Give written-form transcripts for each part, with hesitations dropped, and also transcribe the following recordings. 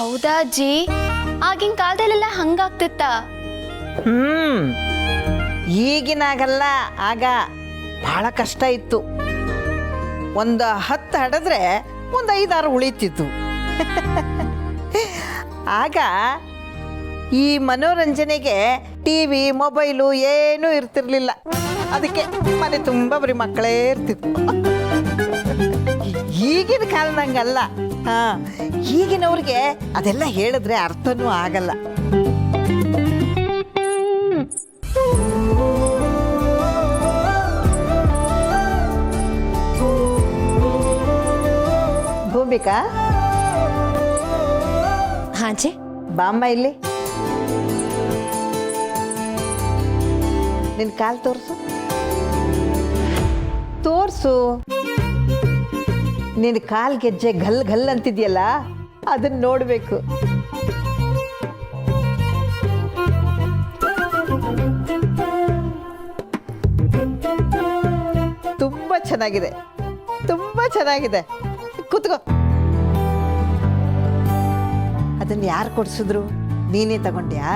ಹೌದಾ ಅಜ್ಜಿ? ಆಗಿನ ಕಾಲದಲ್ಲೆಲ್ಲ ಹಂಗಾಗ್ತಿತ್ತ? ಈಗಿನಾಗಲ್ಲ, ಆಗ ಬಹಳ ಕಷ್ಟ ಇತ್ತು. ಒಂದು 10 ಹಡಿದ್ರೆ ಒಂದು 5-6 ಉಳಿತಿತ್ತು. ಆಗ ಈ ಮನೋರಂಜನೆಗೆ ಟಿವಿ ಮೊಬೈಲು ಏನೂ ಇರ್ತಿರ್ಲಿಲ್ಲ. ಅದಕ್ಕೆ ಮನೆ ತುಂಬ ಬರೀ ಮಕ್ಕಳೇ ಇರ್ತಿತ್ತು. ಈಗಿನ ಕಾಲದಂಗಲ್ಲ. ಈಗಿನವ್ರಿಗೆ ಅದೆಲ್ಲ ಹೇಳಿದ್ರೆ ಅರ್ಥನೂ ಆಗಲ್ಲ. ಭೂಮಿಕಾ, ಹಾಜಿ ಬಾಮ್ಮ ಇಲ್ಲಿ. ನಿನ್ ಕಾಲ್ ತೋರ್ಸು. ತೋರ್ಸು. ನಿನ್ ಕಾಲ್ ಗೆಜ್ಜೆ ಗಲ್ ಗಲ್ ಅಂತಿದ್ಯಲ್ಲ, ಅದನ್ನ ನೋಡ್ಬೇಕು. ತುಂಬಾ ಚೆನ್ನಾಗಿದೆ, ತುಂಬಾ ಚೆನ್ನಾಗಿದೆ. ಕೂತ್ಕೋ. ಅದನ್ನ ಯಾರು ಕೊಡ್ಸಿದ್ರು? ನೀನೇ ತಗೊಂಡ್ಯಾ?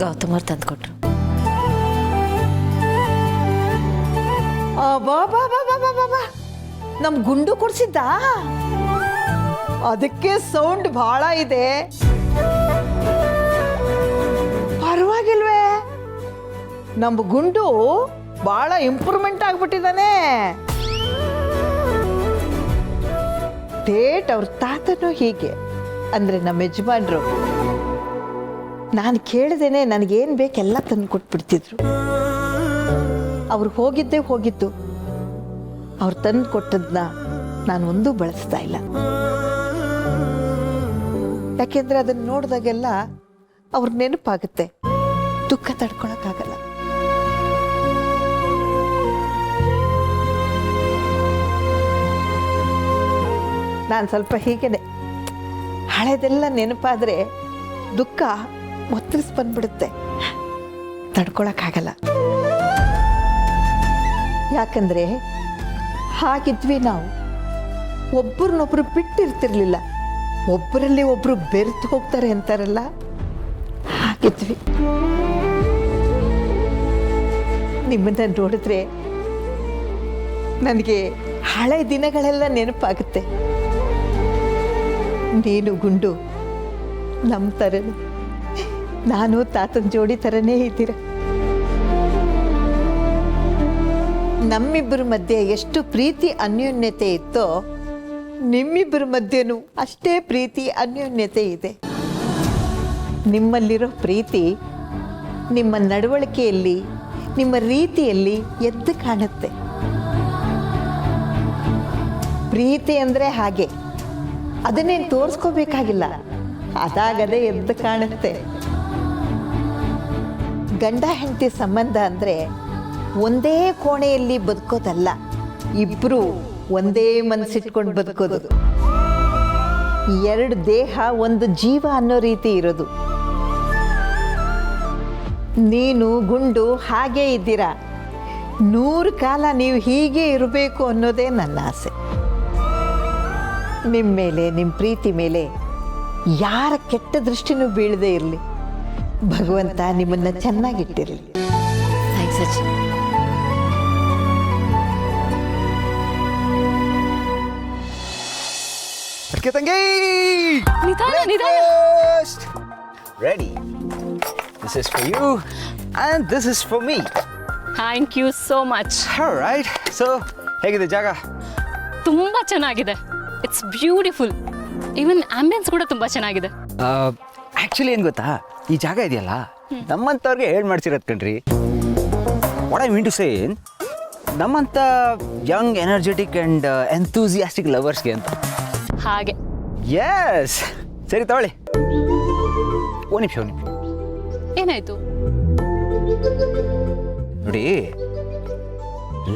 ಗೌತಮ್ ಅವ್ರು ತಂದ್ಕೊಟ್ರು. ಬಾ ಬಾ ಬಾ ಬಾ ಬಾ ಬಾ ಬಾ, ನಮ್ ಗುಂಡು ಕೊಡ್ಸಿದ್ದ. ಅದಕ್ಕೆ ಸೌಂಡ್ ಬಹಳ ಇದೆ. ಪರವಾಗಿಲ್ವೇ? ನಮ್ ಗುಂಡು ಬಹಳ ಇಂಪ್ರೂವ್ಮೆಂಟ್ ಆಗ್ಬಿಟ್ಟಿದ್ದಾನೆ. ಡೇಟ್ ಅವ್ರ ತಾತನೂ ಹೀಗೆ ಅಂದ್ರೆ ನಮ್ಮ ಯಜಮಾನ್ರು ನಾನು ಕೇಳ್ದೇನೆ ನನಗೇನು ಬೇಕೆಲ್ಲ ತಂದು ಕೊಟ್ಬಿಡ್ತಿದ್ರು. ಅವ್ರು ಹೋಗಿದ್ದು ಅವ್ರು ತಂದು ಕೊಟ್ಟದ್ನ ನಾನು ಒಂದೂ ಬಳಸ್ತಾ ಇಲ್ಲ. ಯಾಕೆಂದ್ರೆ ಅದನ್ನ ನೋಡಿದಾಗೆಲ್ಲ ಅವ್ರ ನೆನಪಾಗುತ್ತೆ. ದುಃಖ ತಡ್ಕೊಳಕ್ಕಾಗಲ್ಲ. ನಾನು ಸ್ವಲ್ಪ ಹೀಗೇನೆ, ಹಳೆದೆಲ್ಲ ನೆನಪಾದ್ರೆ ದುಃಖ ಒತ್ತರಿಸಿ ಬಂದ್ಬಿಡುತ್ತೆ, ತಡ್ಕೊಳಕ್ಕಾಗಲ್ಲ. ಯಾಕಂದ್ರೆ ಹಾಗಿದ್ವಿ ನಾವು. ಒಬ್ಬರನ್ನೊಬ್ರು ಬಿಟ್ಟಿರ್ತಿರ್ಲಿಲ್ಲ, ಒಬ್ಬರಲ್ಲಿ ಒಬ್ರು ಬೆರೆತು ಹೋಗ್ತಾರೆ ಅಂತಾರಲ್ಲ, ಹಾಗಿದ್ವಿ. ನಿಮ್ಮನ್ನ ನೋಡಿದ್ರೆ ನನಗೆ ಹಳೆ ದಿನಗಳೆಲ್ಲ ನೆನಪಾಗುತ್ತೆ. ನೀನು ಗುಂಡು ನಮ್ಮ ಥರನೇ, ನಾನು ತಾತನ ಜೋಡಿ ಥರನೇ ಇದ್ದೀರ. ನಮ್ಮಿಬ್ಬರ ಮಧ್ಯೆ ಎಷ್ಟು ಪ್ರೀತಿ ಅನ್ಯೋನ್ಯತೆ ಇತ್ತೋ, ನಿಮ್ಮಿಬ್ಬರ ಮಧ್ಯೆನೂ ಅಷ್ಟೇ ಪ್ರೀತಿ ಅನ್ಯೋನ್ಯತೆ ಇದೆ. ನಿಮ್ಮಲ್ಲಿರೋ ಪ್ರೀತಿ ನಿಮ್ಮ ನಡವಳಿಕೆಯಲ್ಲಿ, ನಿಮ್ಮ ರೀತಿಯಲ್ಲಿ ಎದ್ದು ಕಾಣುತ್ತೆ. ಪ್ರೀತಿ ಅಂದರೆ ಹಾಗೆ, ಅದನ್ನೇನು ತೋರಿಸ್ಕೋಬೇಕಾಗಿಲ್ಲ, ಅದಾಗದೇ ಎದ್ದು ಕಾಣುತ್ತೆ. ಗಂಡ ಹೆಂಡತಿ ಸಂಬಂಧ ಅಂದರೆ ಒಂದೇ ಕೋಣೆಯಲ್ಲಿ ಬದುಕೋದಲ್ಲ, ಇಬ್ರು ಒಂದೇ ಮನಸ್ಸಿಟ್ಕೊಂಡು ಬದುಕೋದು. 2 ದೇಹ ಒಂದು ಜೀವ ಅನ್ನೋ ರೀತಿ ಇರೋದು. ನೀನು ಗುಂಡು ಹಾಗೇ ಇದ್ದೀರಾ. 100 ಕಾಲ ನೀವು ಹೀಗೆ ಇರಬೇಕು ಅನ್ನೋದೇ ನನ್ನ ಆಸೆ. ನಿಮ್ಮ ಮೇಲೆ, ನಿಮ್ಮ ಪ್ರೀತಿ ಮೇಲೆ ಯಾರ ಕೆಟ್ಟ ದೃಷ್ಟಿನೂ ಬೀಳದೇ ಇರಲಿ. ಭಗವಂತ ನಿಮ್ಮನ್ನ ಚೆನ್ನಾಗಿಟ್ಟಿರಲಿ. ಥ್ಯಾಂಕ್ಸ್ ಅಜ್ಜಿ. ಅದಕ್ಕೆ ತಂಗಿ, ನಿಧಾನ. Ready. This is for you and this is for me. Thank you so much. All right. So, ಹೇಗಿದೆ ಜಾಗ? ತುಂಬಾ ಚೆನ್ನಾಗಿದೆ. It's beautiful. ಈವನ್ ಆಂಬಿಯನ್ಸ್ ಕೂಡ ತುಂಬಾ ಚೆನ್ನಾಗಿದೆ. ಆಕ್ಚುಲಿ ಏನು ಗೊತ್ತಾ, ಈ ಜಾಗ ಇದೆಯಲ್ಲ, ನಮ್ಮಂಥವ್ರಿಗೆ ಹೇಳಿ ಮಾಡ್ಸಿರೋದು ಕಣ್ರಿ. What I mean to say, ನಮ್ಮಂಥ ಯಂಗ್ ಎನರ್ಜೆಟಿಕ್ ಆ್ಯಂಡ್ ಎಂಥೂಸಿಯಾಸ್ಟಿಕ್ ಲವರ್ಸ್ಗೆ ಅಂತ. ಹಾಗೆ. ಎಸ್. ಸರಿ ತಗೊಳ್ಳಿ. ಒಂದು ನಿಮಿಷ. ಏನಾಯ್ತು? ನೋಡಿ,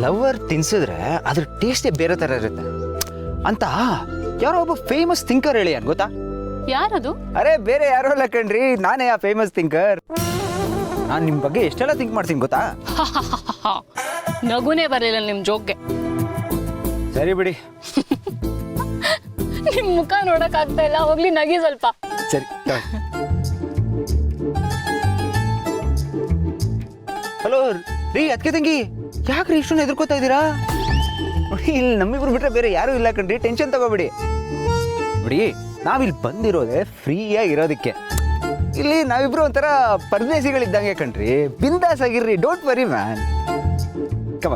ಲವರ್ ತಿನ್ಸಿದ್ರೆ ಅದ್ರ ಟೇಸ್ಟೇ ಬೇರೆ ಥರ ಇರುತ್ತೆ ಅಂತ ಯಾರೋ ಒಬ್ಬ ಫೇಮಸ್ ಥಿಂಕರ್ ಹೇಳಿ. ಅನ್ ಗೊತ್ತಾ? ಯಾರದು? ಅರೆ ಬೇರೆ ಯಾರೋ ಅಲ್ಲ ಕಣ್ರಿ, ನಾನೇ ಆ ಫೇಮಸ್ ಥಿಂಕರ್. ನಾನು ನಿಮ್ಮ ಬಗ್ಗೆ ಎಷ್ಟೆಲ್ಲ ಥಿಂಕ್ ಮಾಡ್ತೀನಿ ಗೊತ್ತಾ? ನಗುನೇ ಬರಲಿಲ್ಲ ನಿಮ್ಮ ಜೋಕ್ಗೆ. ಸರಿ ಬಿಡಿ. ನಿಮ್ ಮುಖ ನೋಡಕ್ ಆಗ್ತಾ ಇಲ್ಲ, ಹೋಗ್ಲಿ ನಗಿ ಸ್ವಲ್ಪ. ಸರಿ. ಹಲೋ ರೀ ಅದಕ್ಕೆ ತಂಗಿ, ಯಾಕ್ರಿ ಇಷ್ಟೊಂದು ಎದುರ್ಕೋತಾ ಇದ್ದೀರಾ? ನೋಡಿ ಇಲ್ಲಿ ನಮ್ಮಿಬ್ರು ಬಿಟ್ರೆ ಬೇರೆ ಯಾರು ಇಲ್ಲ ಕಣ್ರಿ, ಟೆನ್ಷನ್ ತಗೋಬೇಡಿ. ನೋಡಿ ನಾವಿಲ್ಲಿ ಬಂದಿರೋದೆ ಫ್ರೀಯಾಗಿ ಇರೋದಕ್ಕೆ. ಇಲ್ಲಿ ನಾವಿಬ್ರು ಒಂಥರ ಪರದೇಶಿಗಳಿದ್ದಂಗೆ ಕಣ್ರಿ, ಬಿಂದಾಸ್ ಆಗಿರ್ರಿ, ಡೋಂಟ್ ವರಿ ಮ್ಯಾನ್. ಕಮ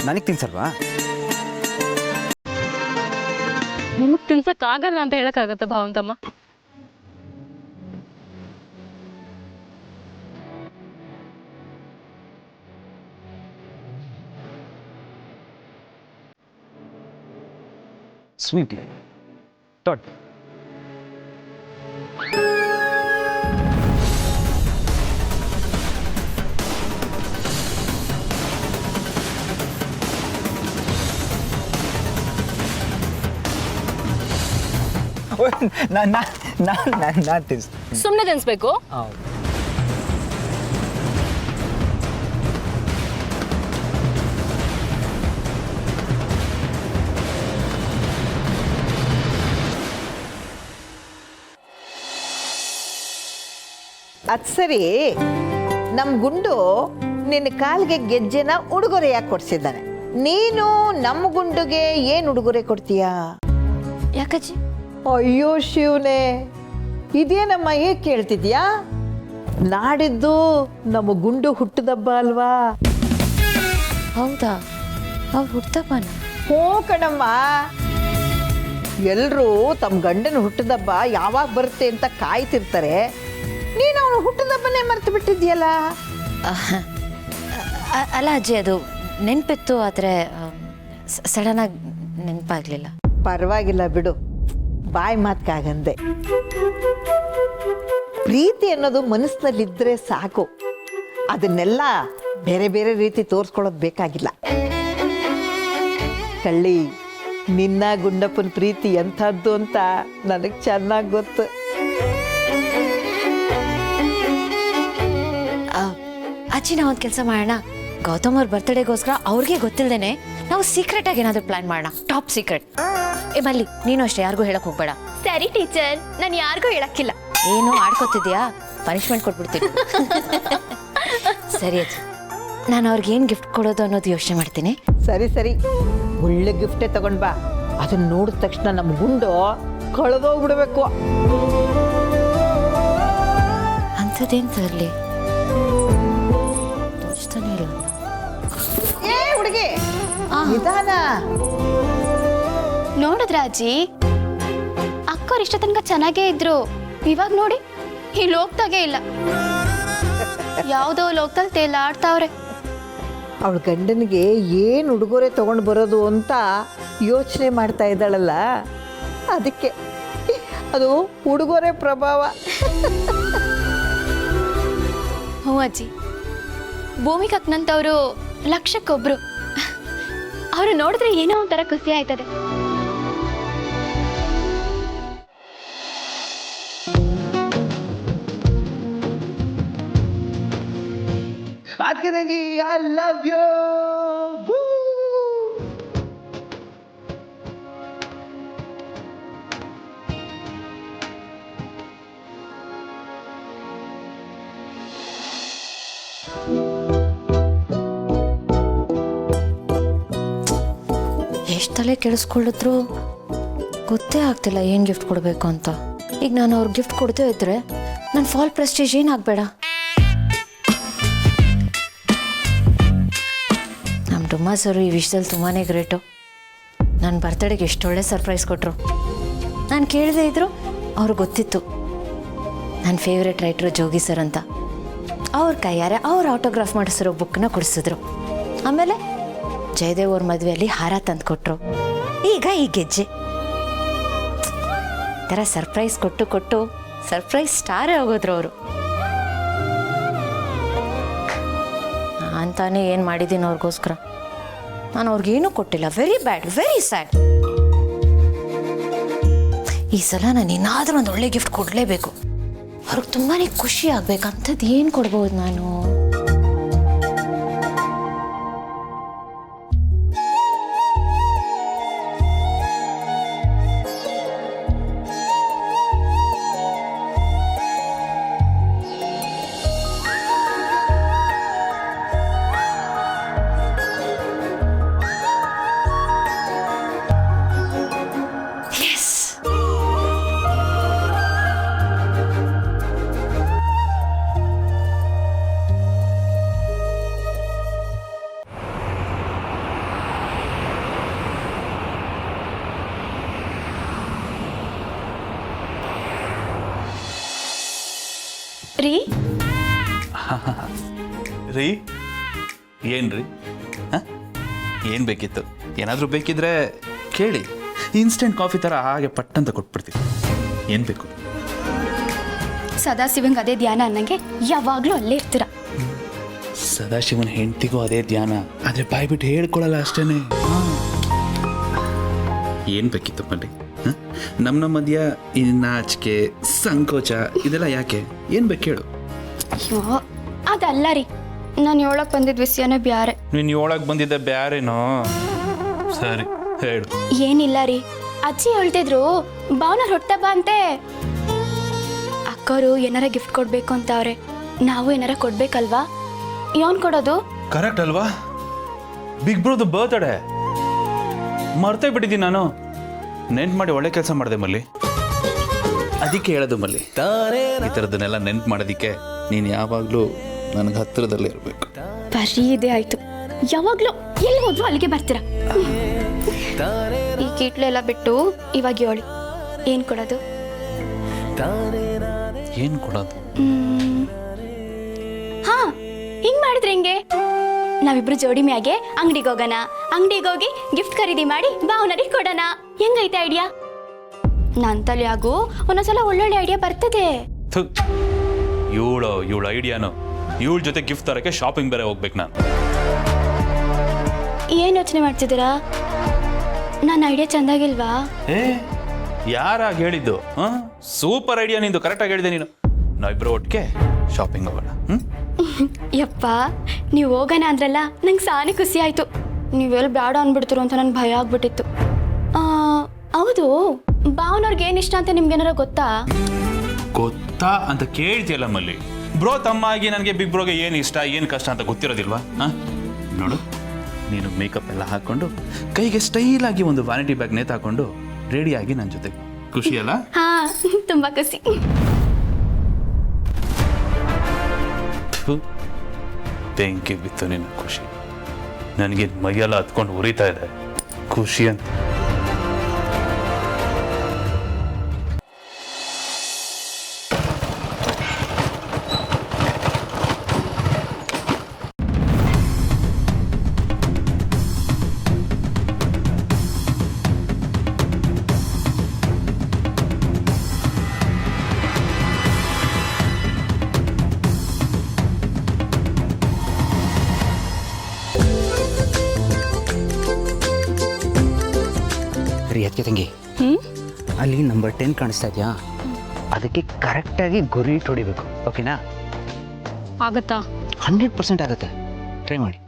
ನನಗೆ ತಿನ್ಸಲ್ವಾ? ನಿಮಗ್ ತಿನ್ಸಕ್ ಆಗಲ್ಲ ಅಂತ ಹೇಳಕ್ಕಾಗತ್ತ ಭಾವಂತಮ್ಮ? ಸ್ವೀಟ್ ತೊಟ್ ನಾನು ತಿನ್ಸ್. ಸುಮ್ನೆ ತಿನ್ಸ್ಬೇಕು? ಅದು ಸರಿ, ನಮ್ಮ ಗುಂಡು ನಿನ್ನ ಕಾಲಿಗೆ ಗೆಜ್ಜೆನ ಉಡುಗೊರೆಯಾಗಿ ಕೊಡ್ಸಿದ್ದಾನೆ. ನೀನು ನಮ್ಮ ಗುಂಡುಗೆ ಏನು ಉಡುಗೊರೆ ಕೊಡ್ತೀಯಾ? ಯಾಕಜ್ಜಿ? ಅಯ್ಯೋ ಶಿವನೇ, ಇದೇನಮ್ಮ ಹೇಗೆ ಕೇಳ್ತಿದ್ಯಾ? ನಾಡಿದ್ದು ನಮ್ಮ ಗುಂಡು ಹುಟ್ಟದಬ್ಬ ಅಲ್ವಾ? ಹೌದಾ? ಅವ್ರು ಹುಟ್ಟದಬ್ಬನ? ಹ್ಞೂ ಕಣಮ್ಮ. ಎಲ್ಲರೂ ತಮ್ಮ ಗಂಡನ ಹುಟ್ಟದಬ್ಬ ಯಾವಾಗ ಬರುತ್ತೆ ಅಂತ ಕಾಯ್ತಿರ್ತಾರೆ. ನೀನು ಅವನು ಹುಟ್ಟದಬ್ಬನೇ ಮರ್ತು ಬಿಟ್ಟಿದ್ಯಲ್ಲ. ಅಲ್ಲ ಅಜ್ಜಿ, ಅದು ನೆನಪಿತ್ತು, ಆದರೆ ಸಡನ್ನಾಗಿ ನೆನಪಾಗಲಿಲ್ಲ. ಪರವಾಗಿಲ್ಲ ಬಿಡು, ಬಾಯಿ ಮಾತ್ಕಾಗಂದೆ. ಪ್ರೀತಿ ಅನ್ನೋದು ಮನಸ್ಸಿನಲ್ಲಿದ್ದರೆ ಸಾಕು, ಅದನ್ನೆಲ್ಲ ಬೇರೆ ಬೇರೆ ರೀತಿ ತೋರಿಸ್ಕೊಳ್ಳೋದು ಬೇಕಾಗಿಲ್ಲ. ಕಳ್ಳಿ, ನಿನ್ನ ಗುಂಡಪ್ಪನ ಪ್ರೀತಿ ಎಂಥದ್ದು ಅಂತ ನನಗೆ ಚೆನ್ನಾಗಿ ಗೊತ್ತು. ಅಜ್ಜಿ, ನಾವು ಒಂದು ಕೆಲಸ ಮಾಡೋಣ. ಗೌತಮ್ ಅವ್ರ ಬರ್ತ್ಡೇಗೋಸ್ಕರ ಅವ್ರಿಗೆ ಗೊತ್ತಿಲ್ಲದೇನೆ ನಾವು ಸೀಕ್ರೆಟ್ ಆಗಿ ಏನಾದರೂ ಪ್ಲಾನ್ ಮಾಡೋಣ. Top secret. ಮಲ್ಲಿ, ನೀನು ಅಷ್ಟೇ ಯಾರಿಗೂ ಹೇಳಕ್ ಹೋಗ್ಬೇಡ. ಸರಿ ಟೀಚರ್, ನಾನು ಯಾರಿಗೂ ಹೇಳಕ್ಕಿಲ್ಲ. ಏನು ಆಡ್ಕೋತಿದ್ಯಾ? ಪನಿಷ್ಮೆಂಟ್ ಕೊಟ್ಬಿಡ್ತೀನಿ. ಸರಿ ಅಜ್ಜಿ, ನಾನು ಅವ್ರಿಗೆ ಏನು ಗಿಫ್ಟ್ ಕೊಡೋದು ಅನ್ನೋದು ಯೋಚನೆ ಮಾಡ್ತೀನಿ. ಸರಿ ಸರಿ, ಒಳ್ಳೆ ಗಿಫ್ಟೇ ತಗೊಂಡ್ ಬಾ. ಅದನ್ನ ನೋಡಿದ ತಕ್ಷಣ ನಮ್ಮ ಗುಂಡು ಕಳೆದೋಗ್ಬಿಡ್ಬೇಕು. ಅಂಥದ್ದೇನು ತರಲಿ? ತೋರಿಸ್ತಾನೆ ಇಲ್ಲ. ಏ ಹುಡುಗಿ, ನಿಧಾನ. ನೋಡಿದ್ರ ಅಜ್ಜಿ, ಅಕ್ಕವ್ರು ಇಷ್ಟ ತನಕ ಚೆನ್ನಾಗೇ ಇದ್ರು. ಇವಾಗ ನೋಡಿ, ಈ ಲೋಕದಾಗೆ ಇಲ್ಲ, ಯಾವುದೋ ಲೋಕದಲ್ಲಿ ತೇಲಾಡ್ತಾವ್ರೆ. ಅವಳ ಗಂಡನಿಗೆ ಏನು ಉಡುಗೊರೆ ತಗೊಂಡು ಬರೋದು ಅಂತ ಯೋಚನೆ ಮಾಡ್ತಾ ಇದ್ದಾಳಲ್ಲ, ಅದಕ್ಕೆ ಅದು ಉಡುಗೊರೆ ಪ್ರಭಾವ. ಹ್ಞೂ ಅಜ್ಜಿ, ಭೂಮಿಗೆ ಹತ್ನಂತವ್ರು ಲಕ್ಷಕ್ಕೊಬ್ರು. ಅವರು ನೋಡಿದ್ರೆ ಏನೋ ಒಂಥರ ಖುಷಿ ಆಯ್ತದೆ. I love you. ಎಷ್ಟು ತಲೆ ಕೆಡಿಸ್ಕೊಳ್ಳಿದ್ರು ಗೊತ್ತೇ ಆಗ್ತಿಲ್ಲ ಏನು ಗಿಫ್ಟ್ ಕೊಡಬೇಕು ಅಂತ. ಈಗ ನಾನು ಅವ್ರಿಗೆ ಗಿಫ್ಟ್ ಕೊಡ್ತೇ ಇದ್ರೆ ನನ್ನ ಫಾಲ್ ಪ್ರೆಸ್ಟೀಜ್ ಏನಾಗಬೇಡ. ನಮ್ಮ ಡುಮ್ಮಾ ಸರು ಈ ವಿಷಯದಲ್ಲಿ ತುಂಬಾ ಗ್ರೇಟು. ನನ್ನ ಬರ್ತಡೇಗೆ ಎಷ್ಟೊಳ್ಳೆ ಸರ್ಪ್ರೈಸ್ ಕೊಟ್ಟರು. ನಾನು ಕೇಳದೇ ಇದ್ರು ಅವ್ರಿಗೆ ಗೊತ್ತಿತ್ತು ನನ್ನ ಫೇವ್ರೆಟ್ ರೈಟ್ರು ಜೋಗಿ ಸರ್ ಅಂತ. ಅವ್ರ ಕೈಯಾರೆ ಅವ್ರು ಆಟೋಗ್ರಾಫ್ ಮಾಡಿಸಿರೋ ಬುಕ್ನ ಕೊಡಿಸಿದ್ರು. ಆಮೇಲೆ ಜಯದೇವ್ ಅವ್ರ ಮದುವೆಯಲ್ಲಿ ಹಾರ ತಂದು ಕೊಟ್ಟರು. ಈಗ ಈ ಗೆಜ್ಜೆ. ಥರ ಸರ್ಪ್ರೈಸ್ ಕೊಟ್ಟು ಕೊಟ್ಟು ಸರ್ಪ್ರೈಸ್ ಸ್ಟಾರೇ ಆಗೋದ್ರು ಅವರು. ಅಂತಾನೆ ಏನು ಮಾಡಿದ್ದೀನಿ ಅವ್ರಿಗೋಸ್ಕರ. ನಾನು ಅವ್ರಿಗೇನೂ ಕೊಟ್ಟಿಲ್ಲ. Very bad, very sad. ಈ ಸಲ ನಾನು ಏನಾದರೂ ಒಂದು ಒಳ್ಳೆ ಗಿಫ್ಟ್ ಕೊಡಲೇಬೇಕು. ಅವ್ರಿಗೆ ತುಂಬಾ ಖುಷಿ ಆಗ್ಬೇಕಂಥದ್ದು ಏನು ಕೊಡ್ಬೋದು ನಾನು? ರೀ ರೀ ಏನ್ರಿ ಹಾಂ ಏನು ಬೇಕಿತ್ತು? ಏನಾದರೂ ಬೇಕಿದ್ರೆ ಕೇಳಿ, ಇನ್ಸ್ಟೆಂಟ್ ಕಾಫಿ ಥರ ಹಾಗೆ ಪಟ್ಟಂತ ಕೊಟ್ಬಿಡ್ತೀವಿ. ಏನು ಬೇಕು? ಸದಾಶಿವಂಗೆ ಅದೇ ಧ್ಯಾನ ಅನ್ನಂಗೆ ಯಾವಾಗಲೂ ಅಲ್ಲೇ ಇರ್ತೀರ. ಸದಾಶಿವನ ಹೆಂಡತಿಗೂ ಅದೇ ಧ್ಯಾನ, ಆದರೆ ಬಾಯ್ಬಿಟ್ಟು ಹೇಳ್ಕೊಳಲ್ಲ ಅಷ್ಟೇನೆ. ಏನು ಬೇಕಿತ್ತು ಮಲ್ಲಿ? ನಮ್ಮ ಮಧ್ಯ ಈ ನಾಚಿಕೆ ಸಂಕೋಚ ಇದೆಲ್ಲ ಯಾಕೆ? ಏನು ಬೇಕು ಹೇಳು. ಅಯ್ಯೋ ಅದಲ್ಲ ರೀ, ನಾನು ಹೇಳಕ್ ಬಂದಿದ್ದ ವಿಷಯನೇ ಬ್ಯಾರೆ. ನೀನು ಒಳಗೆ ಬಂದಿದ್ದೆ ಬ್ಯಾರೇನೋ? ಸರಿ ಹೇಳು. ಏನಿಲ್ಲ ರೀ, ಅಜ್ಜಿ ಹೇಳ್ತಿದ್ರು ಭಾವನ ಹೊಟ್ಟೆ ಬಾ ಅಂತೆ. ಅಕ್ಕವರು ಏನಾರ ಗಿಫ್ಟ್ ಕೊಡ್ಬೇಕು ಅಂತ ಅವ್ರೆ, ನಾವು ಏನಾರ ಕೊಡ್ಬೇಕಲ್ವಾ? ಯಾನ್ ಕೊಡೋದು? ಕರೆಕ್ಟ್ ಅಲ್ವಾ? ಬಿಗ್ ಬ್ರೋದು ಬರ್ತ್ಡೇ ಮರ್ತೇ ಬಿಟ್ಟಿದ್ದೀನಿ ನಾನು. ನೆನ್ಪು ಮಾಡಿ ಒಳ್ಳೆ ಕೆಲಸ ಮಾಡಿದೆ ಮಲ್ಲಿ. ಅದಕ್ಕೆ ಹೇಳೋದು ಮಲ್ಲಿ, ಈ ಥರದನ್ನೆಲ್ಲ ನೆನ್ಪು ಮಾಡೋದಕ್ಕೆ ನೀನು ಯಾವಾಗಲೂ ನನಗೆ ಹತ್ತಿರದಲ್ಲೇ ಇರಬೇಕು. ಬರೀ ಇದೇ ಆಯ್ತು, ಯಾವಾಗ್ಲೂ ಎಲ್ಲಿ ಹೋದ್ರು ಅಲ್ಲಿಗೆ ಬರ್ತೀರ. ಈ ಕೀಟ್ಲೆಲ್ಲ ಬಿಟ್ಟು ಇವಾಗ ಹೇಳಿ, ಏನ್ ಕೊಡೋದು? ಏನು ಕೊಡೋದು? ಹಾ, ಹಿಂಗ್ ಮಾಡಿದ್ರೆ ಹಿಂಗೆ, ನಾವಿಬ್ರು ಜೋಡಿ ಮ್ಯಾಗೆ ಅಂಗಡಿಗೆ ಹೋಗೋಣ, ಅಂಗಡಿಗೆ ಹೋಗಿ ಗಿಫ್ಟ್ ಖರೀದಿ ಮಾಡಿ ಭಾವನರಿಗೆ ಕೊಡೋಣ. ಹೆಂಗೈತೆ ಐಡಿಯಾ? ನನ್ ತಲೆಯಾಗು ಒಂದೊಂದ್ಸಲ ಒಳ್ಳೊಳ್ಳೆ ಐಡಿಯಾ ಬರ್ತದೆ. ಇವಳು ಐಡಿಯಾನು, ಇವಳ ಜೊತೆ ಗಿಫ್ಟ್ ತರಕ್ಕೆ ಶಾಪಿಂಗ್ ಬೇರೆ ಹೋಗ್ಬೇಕು ನಾನು. ಏನ್ ಯೋಚನೆ ಮಾಡ್ತಿದ್ದೀರಾ? ನನ್ನ ಐಡಿಯಾ ಚಂದಾಗಿಲ್ವಾ? ಏ ಯಾರಾಗ ಹೇಳಿದ್ದು? ಸೂಪರ್ ಐಡಿಯಾ ನಿಂದು, ಕರೆಕ್ಟಾಗಿ ಹೇಳಿದೆ ನೀನು. ನಾವಿಬ್ರು ಒಟ್ಟಿಗೆ ಶಾಪಿಂಗ್ ಹೋಗೋಣ. ಯಪ್ಪ, ನೀವು ಹೋಗೋಣ ಅಂದ್ರಲ್ಲ, ನಂಗೆ ಸಾನೆ ಖುಷಿ ಆಯ್ತು. ನೀವೆಲ್ಲಿ ಬೇಡ ಅಂದ್ಬಿಡ್ತೀರೋ ಅಂತ ನನ್ಗೆ ಭಯ ಆಗ್ಬಿಟ್ಟಿತ್ತು. ಹೌದು, ಭಾವನವ್ರಿಗೆ ಏನು ಇಷ್ಟ ಅಂತ ನಿಮ್ಗೇನಾರ ಗೊತ್ತಾ? ಗೊತ್ತಾ ಅಂತ ಕೇಳ್ತಿಯಲ್ಲ ಮಲ್ಲಿ. ಬ್ರೋ ತಮ್ಮ ಆಗಿ ನನಗೆ ಬಿಗ್ ಬ್ರೋಗೆ ಏನು ಇಷ್ಟ ಏನು ಕಷ್ಟ ಅಂತ ಗೊತ್ತಿರೋದಿಲ್ವಾ? ನೋಡು, ನೀನು ಮೇಕಪ್ ಎಲ್ಲ ಹಾಕೊಂಡು ಕೈಗೆ ಸ್ಟೈಲ್ ಆಗಿ ಒಂದು ವ್ಯಾನಿಟಿ ಬ್ಯಾಗ್ ನೇತಾಕೊಂಡು ರೆಡಿಯಾಗಿ ನನ್ನ ಜೊತೆ. ಖುಷಿ ಅಲ್ಲ? ಹಾ, ತುಂಬಾ ಖುಷಿ. ಬೆಂಕಿ ಬಿತ್ತು ನಿನ್ನ ಖುಷಿ. ನನಗೆ ಮೈಯೆಲ್ಲ ಹತ್ಕೊಂಡು ಉರಿತಾ ಇದೆ ಖುಷಿ ಅಂತ. ರೀ ಅದಕ್ಕೆ ತಂಗಿ, ಅಲ್ಲಿ ನಂಬರ್ 10 ಕಾಣಿಸ್ತಾ ಇದೆಯಾ? ಅದಕ್ಕೆ ಕರೆಕ್ಟಾಗಿ ಗುರಿ ಹೊಡಿಬೇಕು. ಓಕೆನಾ? ಆಗತ್ತಾ? 100% ಆಗುತ್ತೆ. ಟ್ರೈ ಮಾಡಿ.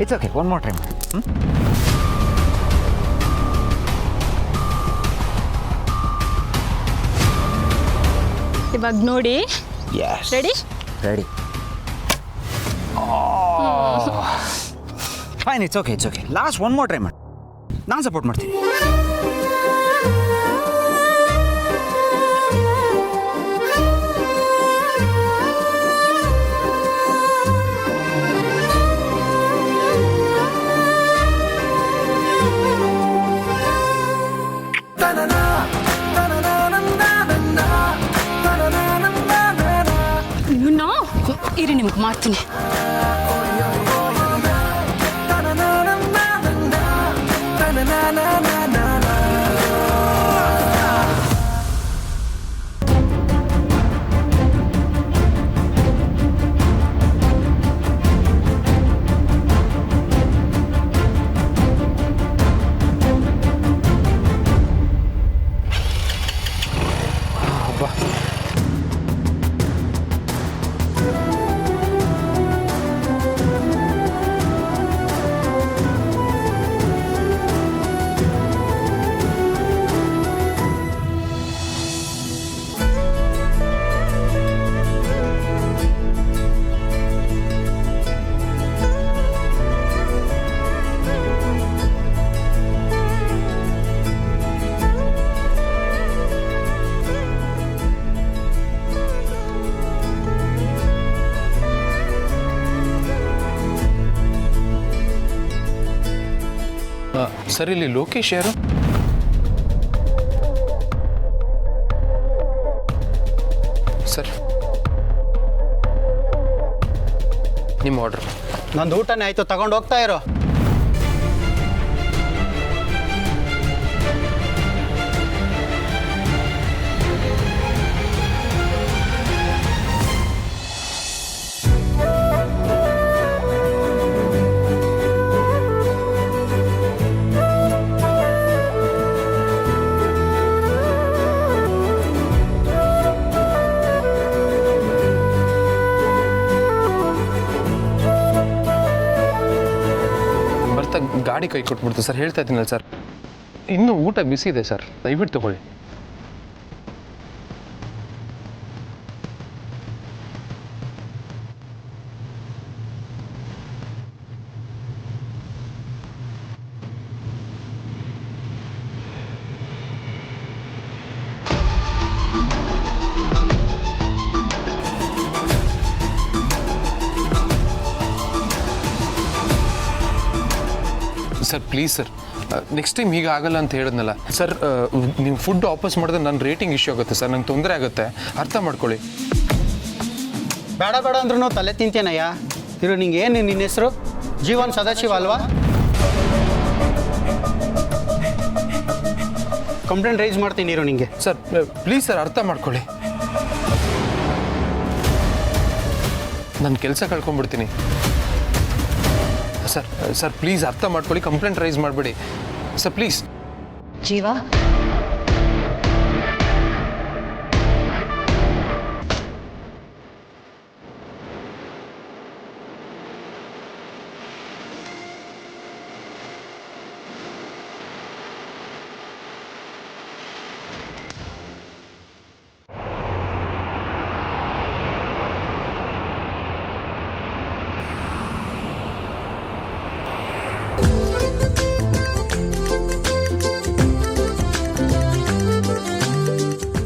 It's okay, one more try ಮಾಡಿ. ಇವಾಗ ನೋಡಿ. Ready? Ready. Fine, it's okay, it's okay. Last one more try ಮಾಡಿ. ನಾನು ಸಪೋರ್ಟ್ ಮಾಡ್ತೀನಿ. ಇರಿ, ನಿಮ್ಗೆ ಮಾಡ್ತೀನಿ. ಸರ್ ಇಲ್ಲಿ ಲೋಕೇಶ್ ಯಾರು? ಸರ್ ನಿಮ್ಮ ಆರ್ಡ್ರ್. ನಂದು ಊಟನೇ ಆಯಿತು, ತಗೊಂಡು ಹೋಗ್ತಾ ಇರೋ. ಬರ್ತಾ ಗಾಡಿ ಕೈ ಕೊಟ್ಬಿಡ್ತು ಸರ್. ಹೇಳ್ತಾ ಇದ್ದೀನಲ್ಲ ಸರ್, ಇನ್ನೂ ಊಟ ಬಿಸಿ ಇದೆ ಸರ್, ದಯವಿಟ್ಟು ತಗೊಳ್ಳಿ. Sir please sir, next time ಹೀಗೆ ಆಗಲ್ಲ ಅಂತ ಹೇಳಿದ್ನಲ್ಲ ಸರ್. ನೀವು ಫುಡ್ ವಾಪಸ್ ಮಾಡಿದ್ರೆ ನನ್ನ ರೇಟಿಂಗ್ ಇಶ್ಯೂ ಆಗುತ್ತೆ ಸರ್, ನಂಗೆ ತೊಂದರೆ ಆಗುತ್ತೆ, ಅರ್ಥ ಮಾಡ್ಕೊಳ್ಳಿ. ಬೇಡ ಬೇಡ ಅಂದ್ರೂ ತಲೆ ತಿಂತೇನಯ್ಯ. ಇರು, ನಿಂಗೆ ಏನು ನಿನ್ನ ಹೆಸರು? ಜೀವನ್ ಸದಾಶಿವ ಅಲ್ವಾ? ಕಂಪ್ಲೇಂಟ್ ರೈಸ್ ಮಾಡ್ತೀನಿ ಇರು ನಿಂಗೆ. ಸರ್ ಪ್ಲೀಸ್ ಸರ್, ಅರ್ಥ ಮಾಡ್ಕೊಳ್ಳಿ. ನನ್ನ ಕೆಲಸ ಕಳ್ಕೊಂಡ್ಬಿಡ್ತೀನಿ ಸರ್. ಸರ್ ಪ್ಲೀಸ್ ಅರ್ಥ ಮಾಡ್ಕೊಳ್ಳಿ, ಕಂಪ್ಲೇಂಟ್ ರೈಸ್ ಮಾಡಬೇಡಿ ಸರ್, ಪ್ಲೀಸ್. ಜೀವ,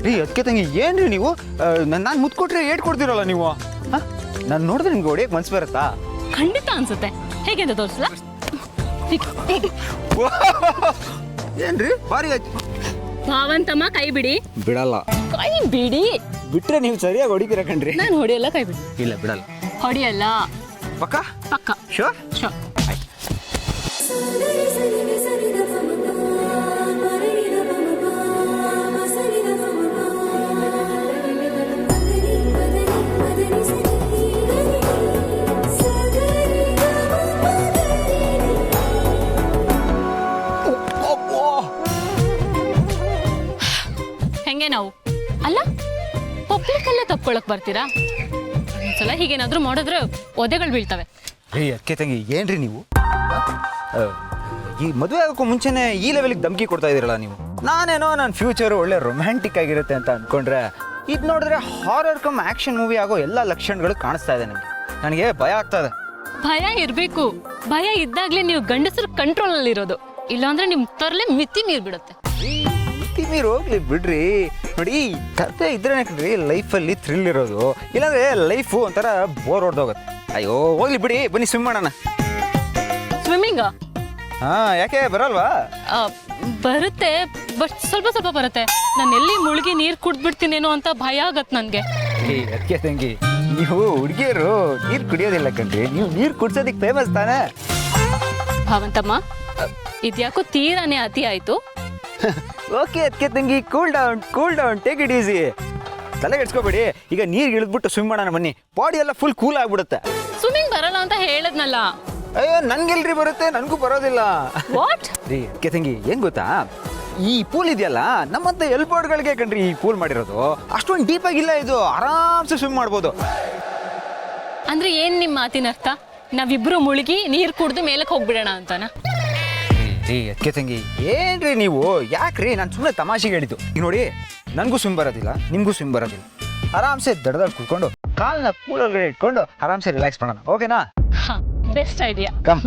ರೀ ಅದಕ್ಕೆ ತಂಗಿ ಏನ್ರಿ ನೀವು ನಾನು ಮುತ್ತು ಕೊಟ್ರೆ ಏಟ್ ಕೊಡ್ತೀರಲ್ಲ ನೀವು? ನಾನು ನೋಡಿದ್ರೆ ನಿಮ್ಗೆ ಹೊಡಿಯಕ್ಕೆ ಮನ್ಸು ಬರುತ್ತಾ? ಖಂಡಿತ ಅನ್ಸುತ್ತೆ. ಹೇಗೆ ಅಂತ ತೋರಿಸ್ಲಾ? ಏನ್ರಿ ಭಾರಿ ಭಾವಂತಮ್ಮ ಕೈ ಬಿಡಿ. ಬಿಡಲ್ಲ. ಕೈ ಬಿಡಿ. ಬಿಟ್ರೆ ನೀವು ಸರಿಯಾಗಿ ಹೊಡಿತೀರ ಕಣ್ರಿ. ನಾನು ಹೊಡಿಯಲ್ಲ, ಕೈ ಬಿಡಿ. ಇಲ್ಲ ಬಿಡಲ್ಲ. ಹೊಡಿಯಲ್ಲ. ಪಕ್ಕ ಪಕ್ಕ. ಶೋರ್. ಶೋರ್. ಹೆಂಗೆ ನಾವು ಅಲ್ಲ ಪಬ್ಲಿಕ್ ತಪ್ಕೊಳಕ್ ಬರ್ತೀರಾ? ಒಂದ್ಸಲ ಹೀಗೇನಾದ್ರೂ ಮಾಡಿದ್ರೆ ಒದೆಗಳು ಬೀಳ್ತವೆ. ರೀ ಅದಕ್ಕೆ ತಂಗಿ ಏನ್ರಿ ನೀವು ಈ ಮದುವೆ ಆಗೋಕ್ಕೂ ಮುಂಚೆನೆ ಈ ಲೆವೆಲ್ಗೆ ಧಮಕಿ ಕೊಡ್ತಾ ಇದ್ದೀರಲ್ಲ ನೀವು. ನಾನೇನೋ ನನ್ನ ಫ್ಯೂಚರ್ ಒಳ್ಳೆ ರೊಮ್ಯಾಂಟಿಕ್ ಆಗಿರುತ್ತೆ ಅಂತ ಅಂದ್ಕೊಂಡ್ರೆ ಇದು ನೋಡಿದ್ರೆ ಹಾರರ್ ಕಮ್ ಆ್ಯಕ್ಷನ್ ಮೂವಿ ಆಗೋ ಎಲ್ಲ ಲಕ್ಷಣಗಳು ಕಾಣಿಸ್ತಾ ಇದೆ ನನಗೆ ಭಯ ಆಗ್ತಾ ಇದೆ. ಭಯ ಇರಬೇಕು. ಭಯ ಇದ್ದಾಗಲೇ ನೀವು ಗಂಡಸರು ಕಂಟ್ರೋಲಲ್ಲಿ ಇರೋದು. ಇಲ್ಲಾಂದ್ರೆ ನಿಮ್ಮ ತರಲೆ ಮಿತಿ ಮೀರ್ ಬಿಡುತ್ತೆ. ಮಿತಿ ಮೀರ್ ಹೋಗ್ಲಿ ಬಿಡ್ರಿ. ನೋಡಿ ಕತೆ ಇದ್ರೇನೆ ಕಣ್ರಿ ಲೈಫಲ್ಲಿ ಥ್ರಿಲ್ ಇರೋದು. ಇಲ್ಲಾಂದ್ರೆ ಲೈಫು ಒಂಥರ ಬೋರ್ ಹೊಡೆದೋಗುತ್ತೆ. ಅಯ್ಯೋ ಹೋಗ್ಲಿ ಬಿಡಿ, ಬನ್ನಿ ಸ್ವಿಮ್ ಮಾಡೋಣ. ಸ್ವಿಮ್ಮಿಂಗ್ ಯಾಕೆ ಬರಲ್ವಾ? ಬರುತ್ತೆ, ಬಟ್ ಸ್ವಲ್ಪ ಸ್ವಲ್ಪ ಬರುತ್ತೆ. ನಾನು ಎಲ್ಲಿ ಮುಳುಗಿ ನೀರು ಕುಡ್ದ್ಬಿಡ್ತೀನೇನೋ ಅಂತ ಭಯ ಆಗತ್ತೆ ನನಗೆ. ಅದಕ್ಕೆ ತಂಗಿ ನೀವು ಹುಡುಗಿಯರು ನೀರು ಕುಡಿಯೋದಿಲ್ಲ ಕಣ್ರಿ, ನೀವು ನೀರು ಕುಡ್ಸೋದಕ್ಕೆ ಫೇಮಸ್ ತಾನೇ. ಭಾವಂತಮ್ಮ, ಇದ್ಯಾಕೋ ತೀರಾನೇ ಅತಿ ಆಯ್ತು. ಓಕೆ ಅದಕ್ಕೆ ತಂಗಿ, cool down, take it easy. ತಲೆ ಕೆಡ್ಸ್ಕೊಬೇಡಿ. ಈಗ ನೀರಿಗೆ ಇಳಿದ್ಬಿಟ್ಟು ಸ್ವಿಮ್ ಮಾಡೋಣ ಬನ್ನಿ. ಬಾಡಿ ಎಲ್ಲ ಫುಲ್ ಕೂಲ್ ಆಗ್ಬಿಡುತ್ತೆ. ಸ್ವಿಮ್ಮಿಂಗ್ ಬರಲ್ಲ ಅಂತ ಹೇಳದ್ನಲ್ಲ. ಅಯ್ಯೋ ನನ್ಗೆಲ್ರಿ ಬರುತ್ತೆ, ನನಗೂ ಬರೋದಿಲ್ಲ. ವಾಟ್ ರೀ ಅದಕ್ಕೆ ತಂಗಿ ಏನ್ ಗೊತ್ತಾ, ಈ ಪೂಲ್ ಇದೆಯಲ್ಲ ನಮ್ಮಂತ ಎಲ್ಬೋರ್ಡ್ಗಳಿಗೆ ಕಣ್ರಿ ಈ ಪೂಲ್ ಮಾಡಿರೋದು. ಅಷ್ಟೊಂದು ಡೀಪ್ ಆಗಿಲ್ಲ ಇದು, ಆರಾಮ್ಸೆ ಸ್ವಿಮ್ ಮಾಡ್ಬೋದು. ಅಂದ್ರೆ ಏನ್ ನಿಮ್ಮ ಮಾತಿನ ಅರ್ಥ? ನಾವಿಬ್ರು ಮುಳುಗಿ ನೀರು ಕುಡ್ದು ಮೇಲಕ್ಕೆ ಹೋಗ್ಬಿಡೋಣ ಅಂತನ? ರೀ ಅದಕ್ಕೆ ತಂಗಿ ಏನ್ರಿ ನೀವು, ಯಾಕ್ರಿ? ನಾನು ಸುಮ್ಮನೆ ತಮಾಷೆಗೆ ಹೇಳಿದ್ದು. ಈಗ ನೋಡಿ, ನನಗೂ ಸ್ವಿಮ್ ಬರೋದಿಲ್ಲ, ನಿಮಗೂ ಸ್ವಿಮ್ ಬರೋದಿಲ್ಲ. ಆರಾಮ್ಸೆ ದಡದಲ್ಲಿ ಕುತ್ಕೊಂಡು ಕಾಲನ್ನ ಪೂಲೊಳಗಡೆ ಇಟ್ಕೊಂಡು ಆರಾಮ್ಸೆ ರಿಲ್ಯಾಕ್ಸ್ ಮಾಡೋಣ, ಓಕೆನಾ? Best idea. ಕಮ್.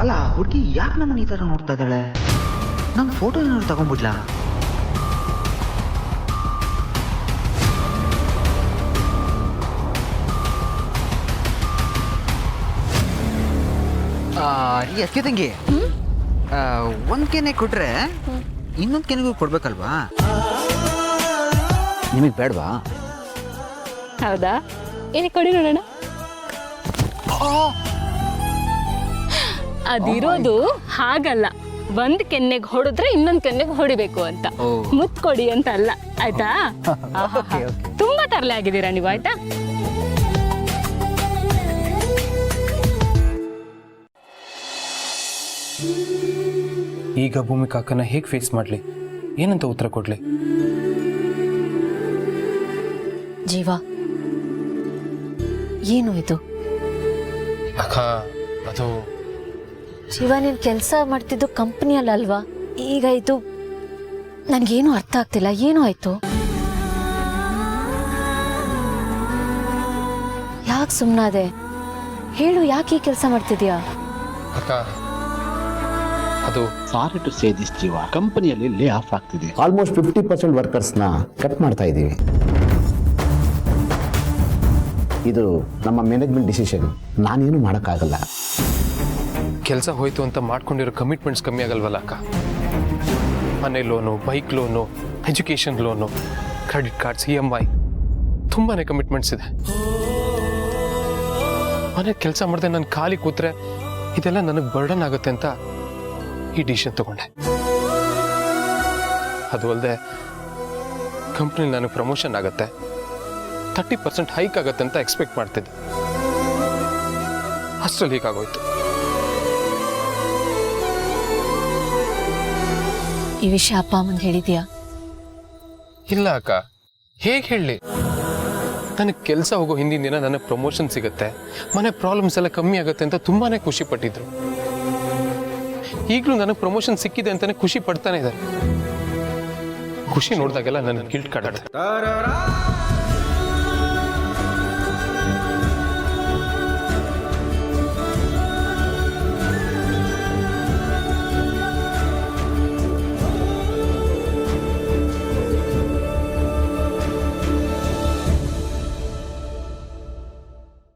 ಅಲ್ಲ ಹುಡುಗಿ ಯಾಕೆ ನಮ್ಮನ್ನ ಈ ಥರ ನೋಡ್ತಾ ಇದ್ದಾಳೆ? ನಮ್ಮ ಫೋಟೋ ಏನಾದ್ರು ತಗೊಂಡ್ಬಿಡ್ಲಾ? ಎಸ್ಕೆ ತಂಗಿ, ಒಂದು ಕೆನೆ ಕೊಟ್ರೆ ಇನ್ನೊಂದು ಕೆನೆಗೂ ಕೊಡ್ಬೇಕಲ್ವಾ? ನಿಮಗೆ ಬೇಡವಾ? ಹೌದಾ? ಏನಕ್ಕೆ ಕೊಡಿ ನೋಡೋಣ. ಅದಿರೋದು ಹಾಗಲ್ಲ, ಒಂದ್ ಕೆನ್ನೆಗೆ ಹೊಡೆದ್ರೆ ಇನ್ನೊಂದ್ ಕೆನ್ನೆಗೆ ಹೊಡಿಬೇಕು ಅಂತ. ಮುತ್ ಕೊಡಿ ಅಂತ ಅಲ್ಲ, ಆಯ್ತಾ? ತುಂಬಾ ತರಲೆ ಆಗಿದ್ದೀರಾ ನೀವು, ಆಯ್ತಾ? ಈಗ ಭೂಮಿ ಕಾಕನ ಹೇಗೆ ಫೇಸ್ ಮಾಡಲಿ, ಏನಂತ ಉತ್ತರ ಕೊಡಲಿ? ಜೀವ, ಏನು ಇದು? ಅಕ್ಕ, ಅದು ಜೀವ, ನೀನು ಕೆಲಸ ಮಾಡ್ತಿದ್ದು ಕಂಪ್ನಿಯಲ್ಲಿ ಅಲ್ವಾ? ಈಗ ಇದು ನನಗೇನು ಅರ್ಥ ಆಗ್ತಿಲ್ಲ. ಏನು ಆಯ್ತು? ಯಾಕೆ ಸುಮ್ಮನಾದೆ? ಹೇಳು, ಯಾಕೆ ಈ ಕೆಲಸ ಮಾಡ್ತಿದ್ಯಾ? ಅಕ್ಕ, ಅದು ಸಾರಿ ಟು ಸೇ ದಿಸ್ ಜೀವ, ಕಂಪನಿಯಲ್ಲಿ ಲೇ ಆಫ್ ಆಗ್ತಿದೆ. ಆಲ್ಮೋಸ್ಟ್ 50% ವರ್ಕರ್ಸ್ನ ಕಟ್ ಮಾಡ್ತಾ ಇದ್ದೀವಿ. ಇದು ನಮ್ಮ ಮ್ಯಾನೇಜ್ಮೆಂಟ್ ಡಿಸಿಷನ್, ನಾನೇನು ಮಾಡೋಕ್ಕಾಗಲ್ಲ. ಕೆಲಸ ಹೋಯ್ತು ಅಂತ ಮಾಡ್ಕೊಂಡಿರೋ ಕಮಿಟ್ಮೆಂಟ್ಸ್ ಕಮ್ಮಿ ಆಗಲ್ವಲ್ಲ ಅಕ್ಕ? ಮನೆ loan, bike loan, education loan, credit cards, EMI, ತುಂಬಾನೇ ಕಮಿಟ್ಮೆಂಟ್ಸ್ ಇದೆ. ಮನೆ ಕೆಲಸ ಮಾಡಿದೆ ನಾನು ಖಾಲಿ ಕೂತ್ರೆ ಇದೆಲ್ಲ ನನಗೆ ಬರ್ಡನ್ ಆಗುತ್ತೆ ಅಂತ ಈ ಡಿಸಿಷನ್ ತಗೊಂಡೆ. ಅದು ಅಲ್ಲದೆ ಕಂಪ್ನಿಲಿ ನನಗೆ ಪ್ರಮೋಷನ್ ಆಗುತ್ತೆ, 30% ಹೈಕ್ ಆಗುತ್ತೆ ಅಂತ ಎಕ್ಸ್ಪೆಕ್ಟ್ ಮಾಡ್ತಿದ್ದೆ. ಅಷ್ಟರಲ್ಲಿ ಹೀಗಾಗೋಯ್ತು. ಈ ವಿಷಯ ಅಪ್ಪ ಅಮ್ಮಂಗೆ ಹೇಳಿದ್ಯಾ? ಇಲ್ಲ ಅಕ್ಕ, ಹೇಗೆ ಹೇಳಲಿ? ನನಗೆ ಕೆಲಸ ಹೋಗೋ ಹಿಂದಿನ ದಿನ ನನಗೆ ಪ್ರಮೋಷನ್ ಸಿಗುತ್ತೆ, ಮನೆ ಪ್ರಾಬ್ಲಮ್ಸ್ ಎಲ್ಲ ಕಮ್ಮಿ ಆಗುತ್ತೆ ಅಂತ ತುಂಬಾನೇ ಖುಷಿ ಪಟ್ಟಿದ್ರು. ಈಗಲೂ ನನಗೆ ಪ್ರಮೋಷನ್ ಸಿಕ್ಕಿದೆ ಅಂತಾನೆ ಖುಷಿ ಪಡ್ತಾನೆ ಇದ್ದಾರೆ. ಖುಷಿ ನೋಡಿದಾಗೆಲ್ಲ ನನಗೆ ಗಿಲ್ಟ್ ಕಾಡುತ್ತೆ.